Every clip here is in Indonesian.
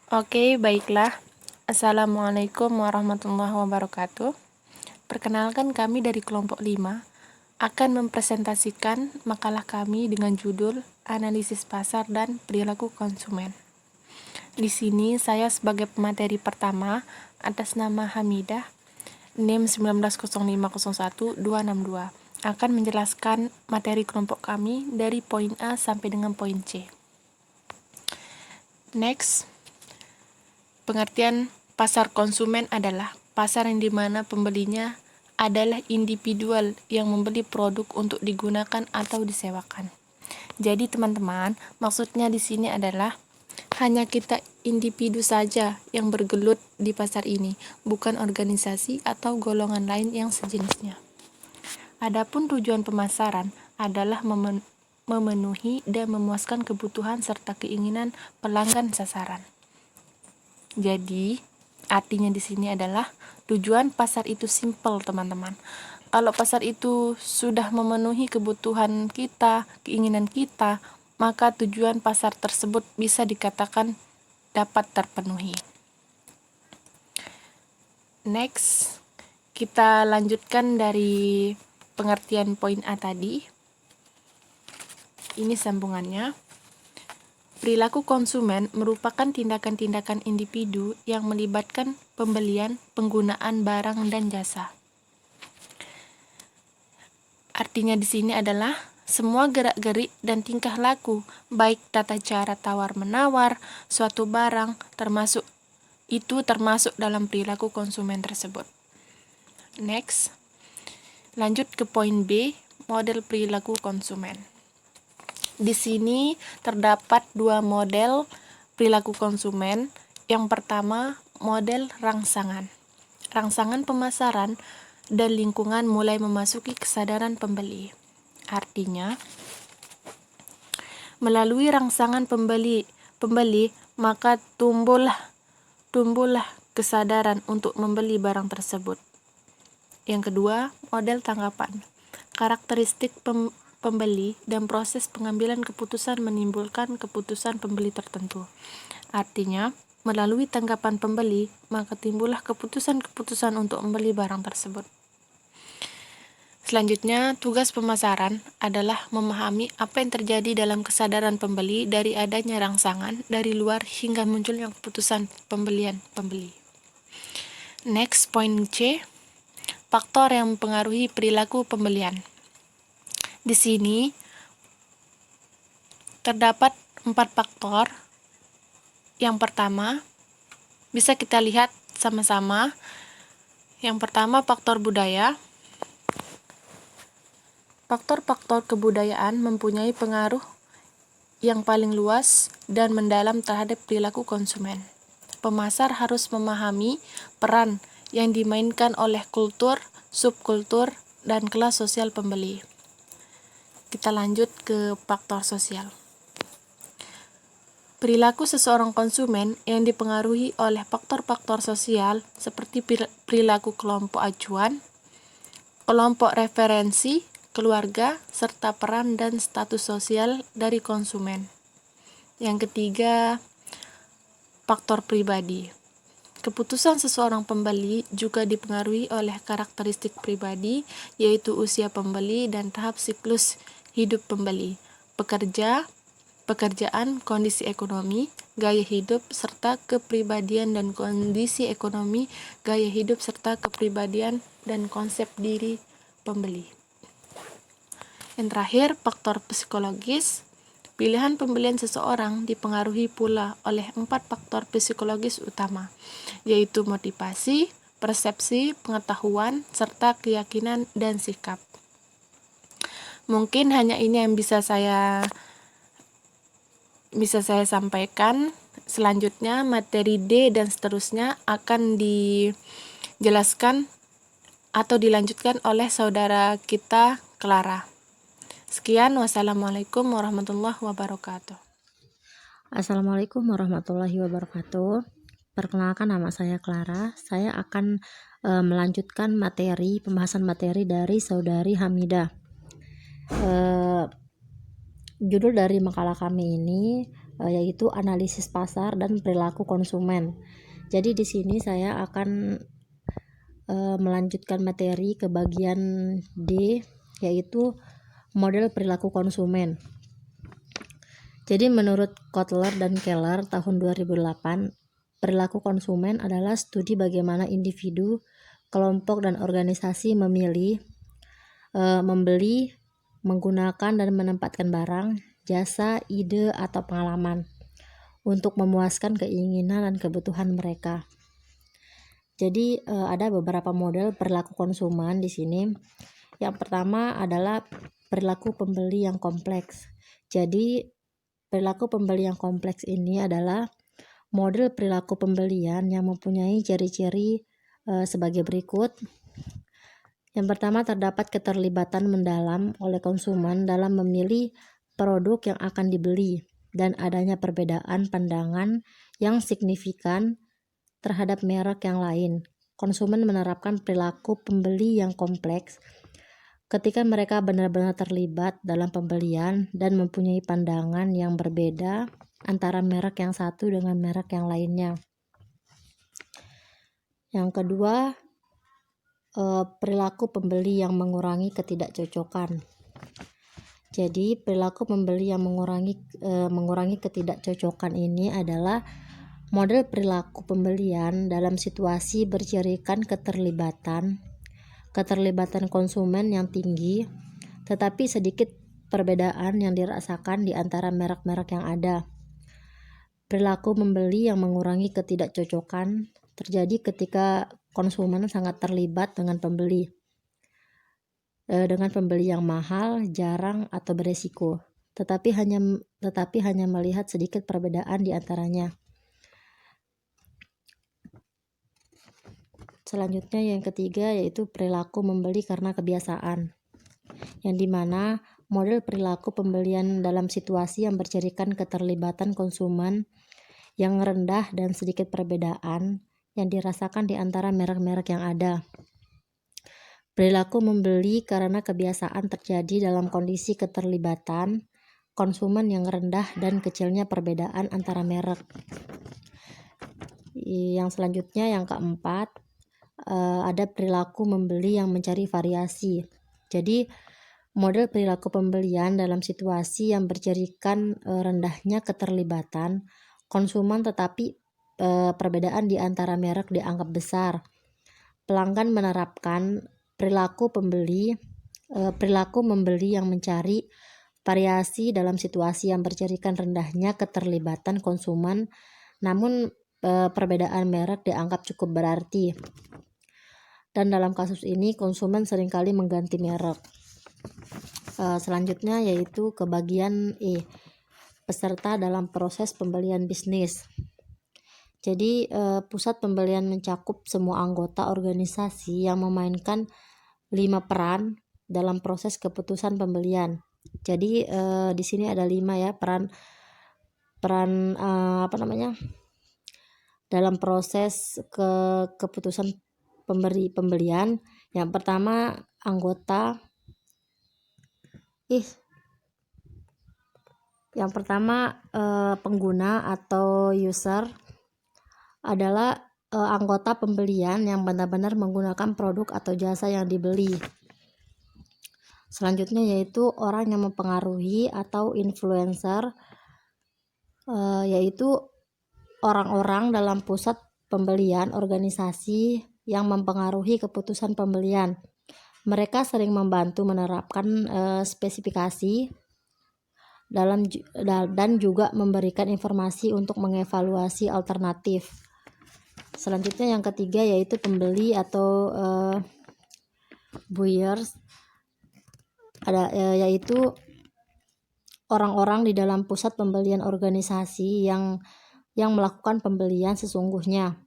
Oke, baiklah. Assalamualaikum warahmatullahi wabarakatuh. Perkenalkan, kami dari kelompok 5 akan mempresentasikan makalah kami dengan judul Analisis Pasar dan Perilaku Konsumen. Di sini saya sebagai pemateri pertama atas nama Hamidah, NIM 190501262, akan menjelaskan materi kelompok kami dari poin A sampai dengan poin C. Next. Pengertian pasar konsumen adalah pasar yang dimana pembelinya adalah individual yang membeli produk untuk digunakan atau disewakan. Jadi teman-teman, maksudnya di sini adalah hanya kita individu saja yang bergelut di pasar ini, bukan organisasi atau golongan lain yang sejenisnya. Adapun tujuan pemasaran adalah memenuhi dan memuaskan kebutuhan serta keinginan pelanggan sasaran. Jadi, artinya di sini adalah tujuan pasar itu simple, teman-teman. Kalau pasar itu sudah memenuhi kebutuhan kita, keinginan kita, maka tujuan pasar tersebut bisa dikatakan dapat terpenuhi. Next, kita lanjutkan dari pengertian poin A tadi. Ini sambungannya. Perilaku konsumen merupakan tindakan-tindakan individu yang melibatkan pembelian, penggunaan barang dan jasa. Artinya di sini adalah semua gerak-gerik dan tingkah laku, baik tata cara tawar-menawar suatu barang, termasuk dalam perilaku konsumen tersebut. Next, lanjut ke poin B, model perilaku konsumen. Di sini terdapat dua model perilaku konsumen. Yang pertama, model rangsangan. Rangsangan pemasaran dan lingkungan mulai memasuki kesadaran pembeli. Artinya, melalui rangsangan pembeli, maka tumbuhlah kesadaran untuk membeli barang tersebut. Yang kedua, model tanggapan. Karakteristik pembeli dan proses pengambilan keputusan menimbulkan keputusan pembeli tertentu. Artinya, melalui tanggapan pembeli, maka timbullah keputusan-keputusan untuk membeli barang tersebut. Selanjutnya, tugas pemasaran adalah memahami apa yang terjadi dalam kesadaran pembeli dari adanya rangsangan dari luar hingga munculnya keputusan pembelian pembeli. Next, poin C, faktor yang mempengaruhi perilaku pembelian. Di sini terdapat 4 faktor. Yang pertama, bisa kita lihat sama-sama. Yang pertama, faktor budaya. Faktor-faktor kebudayaan mempunyai pengaruh yang paling luas dan mendalam terhadap perilaku konsumen. Pemasar harus memahami peran yang dimainkan oleh kultur, subkultur, dan kelas sosial pembeli. Kita lanjut ke faktor sosial. Perilaku seseorang konsumen yang dipengaruhi oleh faktor-faktor sosial seperti perilaku kelompok acuan, kelompok referensi, keluarga, serta peran dan status sosial dari konsumen. Yang ketiga, faktor pribadi. Keputusan seseorang pembeli juga dipengaruhi oleh karakteristik pribadi, yaitu usia pembeli dan tahap siklus hidup pembeli, pekerjaan, kondisi ekonomi, gaya hidup, serta kepribadian dan kondisi ekonomi, gaya hidup, serta kepribadian dan konsep diri pembeli. Yang terakhir, faktor psikologis. Pilihan pembelian seseorang dipengaruhi pula oleh 4 faktor psikologis utama, yaitu motivasi, persepsi, pengetahuan, serta keyakinan dan sikap. Mungkin hanya ini yang bisa saya sampaikan. Selanjutnya materi D dan seterusnya akan dijelaskan atau dilanjutkan oleh saudara kita Clara. Sekian, wassalamualaikum warahmatullahi wabarakatuh. Assalamualaikum warahmatullahi wabarakatuh. Perkenalkan, nama saya Clara. Saya akan melanjutkan pembahasan materi dari saudari Hamidah. Judul dari makalah kami ini yaitu analisis pasar dan perilaku konsumen. Jadi di sini saya akan melanjutkan materi ke bagian D, yaitu model perilaku konsumen. Jadi menurut Kotler dan Keller tahun 2008, perilaku konsumen adalah studi bagaimana individu, kelompok, dan organisasi memilih, membeli, menggunakan, dan menempatkan barang, jasa, ide, atau pengalaman untuk memuaskan keinginan dan kebutuhan mereka. Jadi ada beberapa model perilaku konsumen di sini. Yang pertama adalah perilaku pembeli yang kompleks. Jadi perilaku pembeli yang kompleks ini adalah model perilaku pembelian yang mempunyai ciri-ciri sebagai berikut. Yang pertama, terdapat keterlibatan mendalam oleh konsumen dalam memilih produk yang akan dibeli dan adanya perbedaan pandangan yang signifikan terhadap merek yang lain. Konsumen menerapkan perilaku pembeli yang kompleks ketika mereka benar-benar terlibat dalam pembelian dan mempunyai pandangan yang berbeda antara merek yang satu dengan merek yang lainnya. Yang kedua, perilaku pembeli yang mengurangi ketidakcocokan. Jadi perilaku pembeli yang mengurangi ketidakcocokan ini adalah model perilaku pembelian dalam situasi bercirikan keterlibatan konsumen yang tinggi, tetapi sedikit perbedaan yang dirasakan di antara merek-merek yang ada. Perilaku membeli yang mengurangi ketidakcocokan terjadi ketika konsumen sangat terlibat dengan pembeli yang mahal, jarang, atau beresiko, tetapi hanya melihat sedikit perbedaan di antaranya. Selanjutnya yang ketiga yaitu perilaku membeli karena kebiasaan, yang dimana model perilaku pembelian dalam situasi yang bercirikan keterlibatan konsumen yang rendah dan sedikit perbedaan yang dirasakan di antara merek-merek yang ada. Perilaku membeli karena kebiasaan terjadi dalam kondisi keterlibatan konsumen yang rendah dan kecilnya perbedaan antara merek. Yang selanjutnya yang keempat, ada perilaku membeli yang mencari variasi. Jadi model perilaku pembelian dalam situasi yang bercirikan rendahnya keterlibatan konsumen tetapi perbedaan di antara merek dianggap besar. Pelanggan menerapkan perilaku membeli yang mencari variasi dalam situasi yang bercirikan rendahnya keterlibatan konsumen, namun perbedaan merek dianggap cukup berarti. Dan dalam kasus ini konsumen seringkali mengganti merek. Selanjutnya yaitu ke bagian E, peserta dalam proses pembelian bisnis. Jadi pusat pembelian mencakup semua anggota organisasi yang memainkan 5 peran dalam proses keputusan pembelian. Jadi di sini ada 5 ya peran dalam proses keputusan pembelian. Yang pertama pengguna atau user adalah anggota pembelian yang benar-benar menggunakan produk atau jasa yang dibeli. Selanjutnya yaitu orang yang mempengaruhi atau influencer, yaitu orang-orang dalam pusat pembelian organisasi yang mempengaruhi keputusan pembelian. Mereka sering membantu menerapkan spesifikasi dan juga memberikan informasi untuk mengevaluasi alternatif. Selanjutnya yang ketiga yaitu pembeli atau buyers, yaitu orang-orang di dalam pusat pembelian organisasi yang melakukan pembelian sesungguhnya.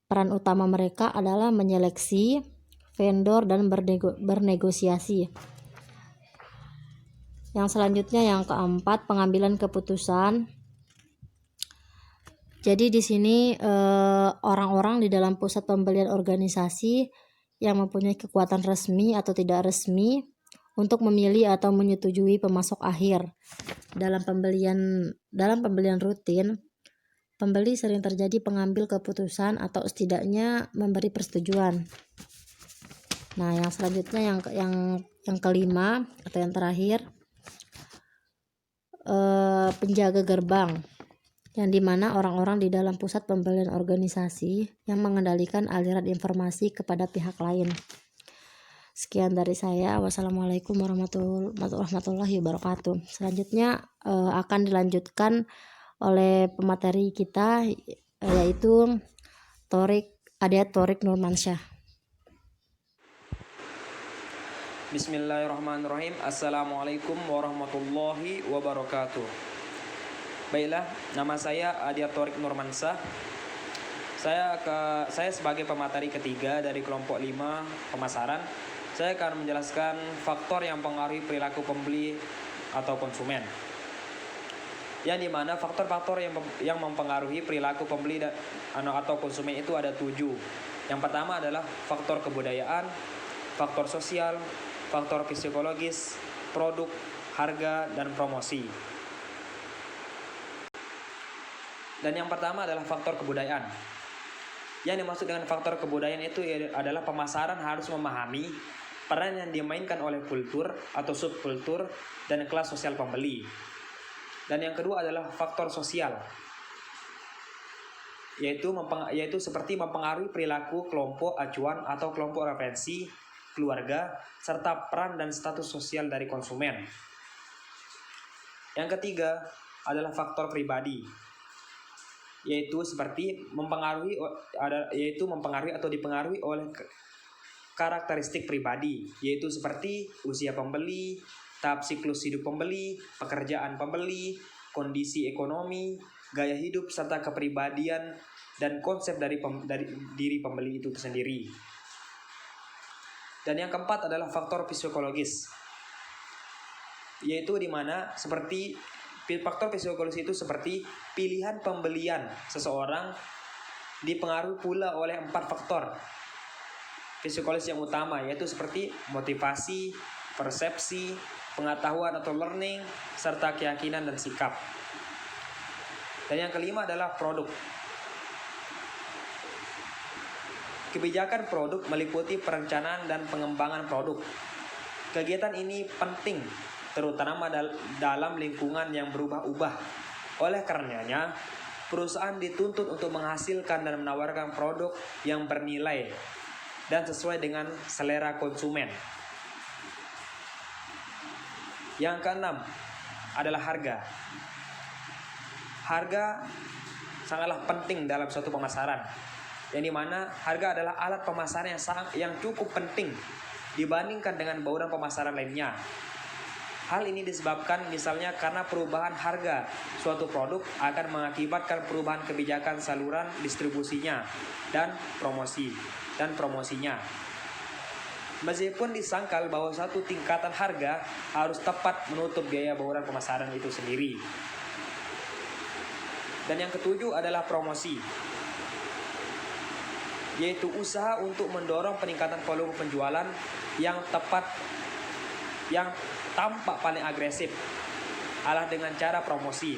Peran utama mereka adalah menyeleksi vendor dan bernegosiasi. Yang selanjutnya yang keempat, pengambilan keputusan. Jadi di sini orang-orang di dalam pusat pembelian organisasi yang mempunyai kekuatan resmi atau tidak resmi untuk memilih atau menyetujui pemasok akhir. Dalam pembelian rutin, pembeli sering terjadi pengambil keputusan atau setidaknya memberi persetujuan. Nah, yang selanjutnya yang kelima atau yang terakhir, penjaga gerbang, yang dimana orang-orang di dalam pusat pembelian organisasi yang mengendalikan aliran informasi kepada pihak lain. Sekian dari saya. Wassalamualaikum warahmatullahi wabarakatuh. Selanjutnya akan dilanjutkan oleh pemateri kita, yaitu Torik Nurmansyah. Bismillahirrahmanirrahim. Assalamualaikum warahmatullahi wabarakatuh. Baiklah, nama saya Adia Torik Nurmansyah. Saya sebagai pemateri ketiga dari kelompok 5 pemasaran. Saya akan menjelaskan faktor yang mempengaruhi perilaku pembeli atau konsumen. Yang dimana faktor-faktor yang mempengaruhi perilaku pembeli atau konsumen itu ada 7. Yang pertama adalah faktor kebudayaan, faktor sosial, faktor psikologis, produk, harga, dan promosi. Dan yang pertama adalah faktor kebudayaan. Yang dimaksud dengan faktor kebudayaan itu adalah pemasaran harus memahami peran yang dimainkan oleh kultur atau subkultur dan kelas sosial pembeli. Dan yang kedua adalah faktor sosial, yaitu seperti mempengaruhi perilaku kelompok acuan atau kelompok referensi, keluarga, serta peran dan status sosial dari konsumen. Yang ketiga adalah faktor pribadi, yaitu mempengaruhi atau dipengaruhi oleh karakteristik pribadi, yaitu seperti usia pembeli, tahap siklus hidup pembeli, pekerjaan pembeli, kondisi ekonomi, gaya hidup, serta kepribadian dan konsep dari diri pembeli itu sendiri. Dan yang keempat adalah faktor psikologis, yaitu dimana faktor psikologis itu seperti pilihan pembelian seseorang dipengaruhi pula oleh 4 faktor psikologis yang utama, yaitu seperti motivasi, persepsi, pengetahuan atau learning, serta keyakinan dan sikap. Dan yang kelima adalah produk. Kebijakan produk meliputi perencanaan dan pengembangan produk. Kegiatan ini penting terutama dalam lingkungan yang berubah-ubah. Oleh karenanya, perusahaan dituntut untuk menghasilkan dan menawarkan produk yang bernilai dan sesuai dengan selera konsumen. Yang keenam adalah harga. Harga sangatlah penting dalam suatu pemasaran, yang dimana harga adalah alat pemasaran yang cukup penting dibandingkan dengan bauran pemasaran lainnya. Hal ini disebabkan misalnya karena perubahan harga suatu produk akan mengakibatkan perubahan kebijakan saluran distribusinya dan promosinya. Meskipun disangkal bahwa suatu tingkatan harga harus tepat menutup biaya bauran pemasaran itu sendiri. Dan yang ketujuh adalah promosi, yaitu usaha untuk mendorong peningkatan volume penjualan yang tampak paling agresif adalah dengan cara promosi.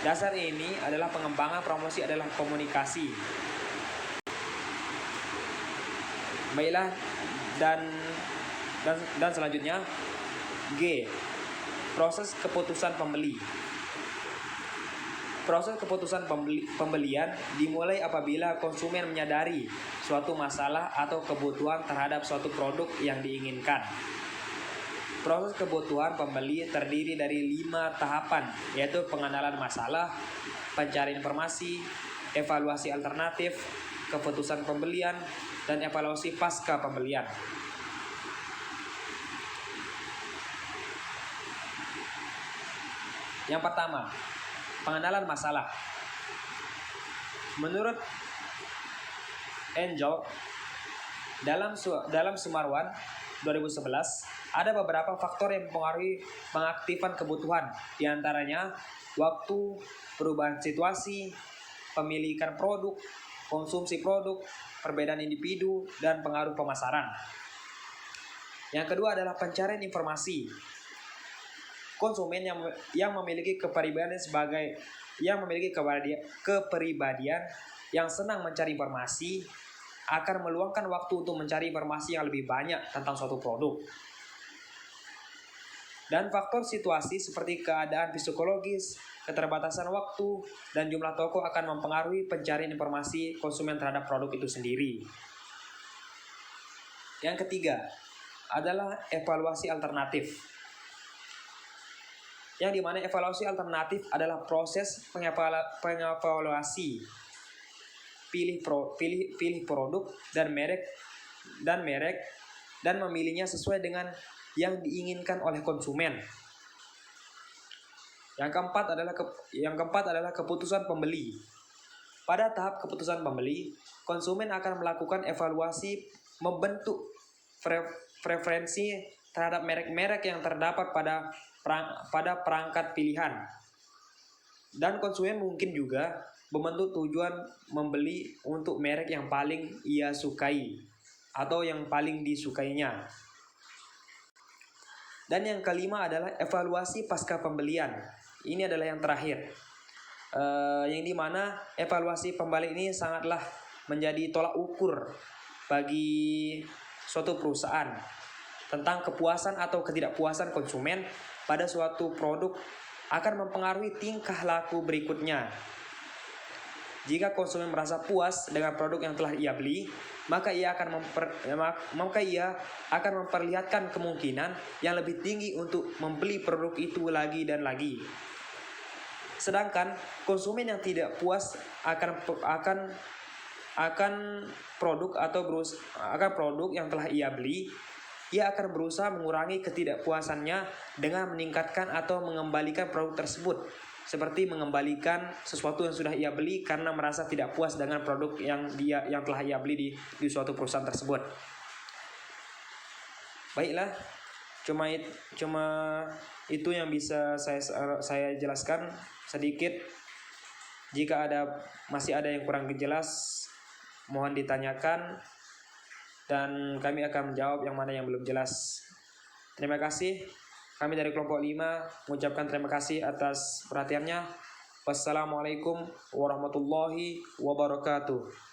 Dasar ini adalah pengembangan promosi adalah komunikasi. Baiklah, dan selanjutnya G, proses keputusan pembeli. Proses keputusan pembelian dimulai apabila konsumen menyadari suatu masalah atau kebutuhan terhadap suatu produk yang diinginkan. Proses kebutuhan pembeli terdiri dari 5 tahapan, yaitu pengenalan masalah, pencarian informasi, evaluasi alternatif, keputusan pembelian, dan evaluasi pasca pembelian. Yang pertama, pengenalan masalah. Menurut Angel, dalam Sumarwan 2011, ada beberapa faktor yang mempengaruhi pengaktifan kebutuhan, diantaranya waktu, perubahan situasi, pemilikan produk, konsumsi produk, perbedaan individu, dan pengaruh pemasaran. Yang kedua adalah pencarian informasi. konsumen yang memiliki kepribadian kepribadian yang senang mencari informasi akan meluangkan waktu untuk mencari informasi yang lebih banyak tentang suatu produk. Dan faktor situasi seperti keadaan psikologis, keterbatasan waktu, dan jumlah toko akan mempengaruhi pencarian informasi konsumen terhadap produk itu sendiri. Yang ketiga adalah evaluasi alternatif. Yang dimana evaluasi alternatif adalah proses pengevaluasi pilih produk dan merek dan memilihnya sesuai dengan yang diinginkan oleh konsumen. Yang keempat adalah keputusan pembeli. Pada tahap keputusan pembeli, konsumen akan melakukan evaluasi membentuk preferensi terhadap merek-merek yang terdapat pada perangkat pilihan. Dan konsumen mungkin juga membentuk tujuan membeli untuk merek yang paling ia sukai atau yang paling disukainya. Dan yang kelima adalah evaluasi pasca pembelian. Ini adalah yang terakhir, yang dimana evaluasi pembeli ini sangatlah menjadi tolak ukur bagi suatu perusahaan tentang kepuasan atau ketidakpuasan konsumen pada suatu produk akan mempengaruhi tingkah laku berikutnya. Jika konsumen merasa puas dengan produk yang telah ia beli, maka ia akan memperlihatkan kemungkinan yang lebih tinggi untuk membeli produk itu lagi dan lagi. Sedangkan konsumen yang tidak puas akan produk yang telah ia beli, ia akan berusaha mengurangi ketidakpuasannya dengan meningkatkan atau mengembalikan produk tersebut, seperti mengembalikan sesuatu yang sudah ia beli karena merasa tidak puas dengan produk yang telah ia beli di suatu perusahaan tersebut. Baiklah, cuma itu yang bisa saya jelaskan sedikit. Jika masih ada yang kurang jelas, mohon ditanyakan dan kami akan menjawab yang mana yang belum jelas. Terima kasih. Kami dari kelompok 5 mengucapkan terima kasih atas perhatiannya. Wassalamualaikum warahmatullahi wabarakatuh.